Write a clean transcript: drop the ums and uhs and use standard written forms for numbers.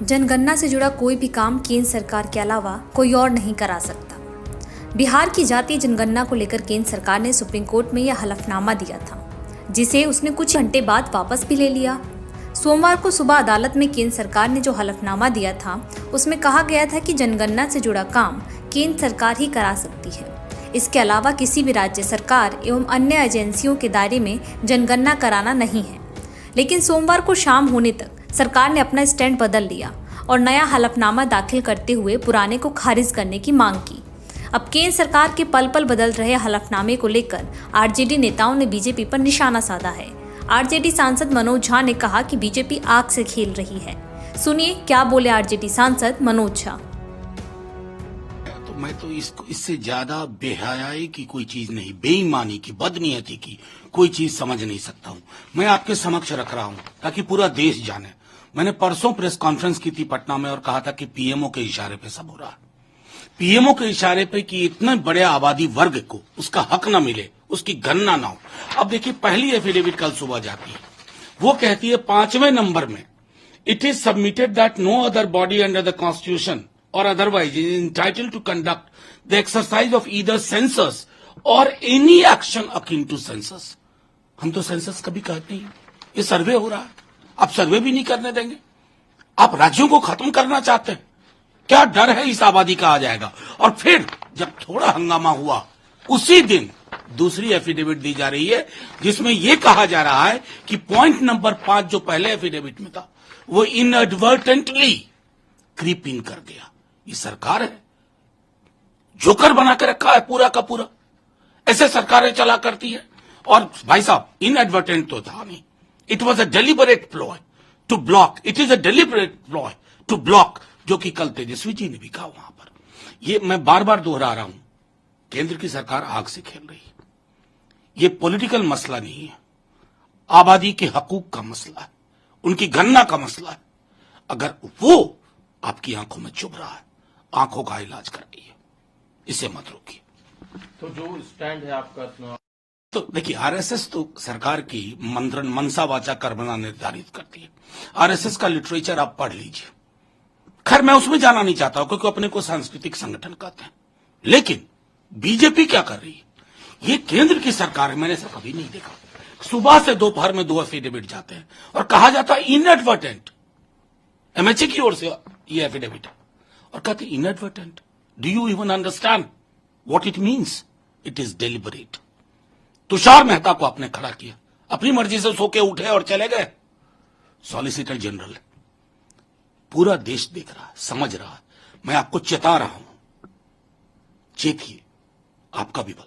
जनगणना से जुड़ा कोई भी काम केंद्र सरकार के अलावा कोई और नहीं करा सकता। बिहार की जातीय जनगणना को लेकर केंद्र सरकार ने सुप्रीम कोर्ट में यह हलफनामा दिया था, जिसे उसने कुछ घंटे बाद वापस भी ले लिया। सोमवार को सुबह अदालत में केंद्र सरकार ने जो हलफनामा दिया था, उसमें कहा गया था कि जनगणना से जुड़ा काम केंद्र सरकार ही करा सकती है। इसके अलावा किसी भी राज्य सरकार एवं अन्य एजेंसियों के दायरे में जनगणना कराना नहीं है। लेकिन सोमवार को शाम होने तक सरकार ने अपना स्टैंड बदल लिया और नया हलफनामा दाखिल करते हुए पुराने को खारिज करने की मांग की। अब केंद्र सरकार के पल पल बदल रहे हलफनामे को लेकर आरजेडी नेताओं ने बीजेपी पर निशाना साधा है। आरजेडी सांसद मनोज झा ने कहा कि बीजेपी आग से खेल रही है। सुनिए क्या बोले आरजेडी सांसद मनोज झा। तो मैं तो इससे ज्यादा बेहयाई की कोई चीज नहीं, बेईमानी की, बदनीयती की कोई चीज समझ नहीं सकता हूं। मैं आपके समक्ष रख रहा हूं ताकि पूरा देश जाने। मैंने परसों प्रेस कॉन्फ्रेंस की थी पटना में और कहा था कि पीएमओ के इशारे पे सब हो रहा है। पीएमओ के इशारे पे कि इतने बड़े आबादी वर्ग को उसका हक न मिले, उसकी गणना ना हो। अब देखिए, पहली एफिडेविट कल सुबह जाती है, वो कहती है 5वें नंबर में, it is submitted that no other body under the constitution or otherwise is entitled to conduct the exercise of either census or any action akin to census। हम तो सेंसस कभी कहते नहीं, ये सर्वे हो रहा है, आप सर्वे भी नहीं करने देंगे। आप राज्यों को खत्म करना चाहते हैं। क्या डर है इस आबादी का आ जाएगा। और फिर जब थोड़ा हंगामा हुआ, उसी दिन दूसरी एफिडेविट दी जा रही है जिसमें यह कहा जा रहा है कि पॉइंट नंबर 5 जो पहले एफिडेविट में था, वो इनएडवर्टेंटली क्रीप इन कर गया। ये सरकार है, जोकर बना के रखा है पूरा का पूरा। ऐसे सरकारें चला करती है। और भाई साहब, इनएडवर्टेंट तो था नहीं, it was a deliberate ploy to block. It is a deliberate ploy to block, जो कि कल तेजस्वी जी ने भी कहा वहां पर। ये मैं बार बार दोहरा रहा हूं, केंद्र की सरकार आग से खेल रही है। ये पॉलिटिकल मसला नहीं है, आबादी के हकूक का मसला है, उनकी गणना का मसला है। अगर वो आपकी आंखों में चुभ रहा है, आंखों का इलाज कराइए, इसे मत रोकिए। तो जो स्टैंड है आपका, तो देखिए, आरएसएस तो सरकार की मंत्रण मनसा वाचा कर्मणा निर्धारित करती है। आरएसएस का लिटरेचर आप पढ़ लीजिए। खैर, मैं उसमें जाना नहीं चाहता हूं क्योंकि अपने को सांस्कृतिक संगठन कहते हैं। लेकिन बीजेपी क्या कर रही है, ये केंद्र की सरकार है, मैंने ऐसा कभी नहीं देखा। सुबह से दोपहर में 2 एफिडेविट जाते हैं और कहा जाता है इनएडवर्टेंट। एमएचए की ओर से ये एफिडेविट है और कहते inadvertent. Do you even understand what it means? It is deliberate. Tushar Mehta को आपने खड़ा किया, अपनी मर्जी से सो के उठे और चले गए। सॉलिसिटर जनरल, पूरा देश देख रहा है, समझ रहा है। मैं आपको चेता रहा हूं, चेतिए, आपका भी भला।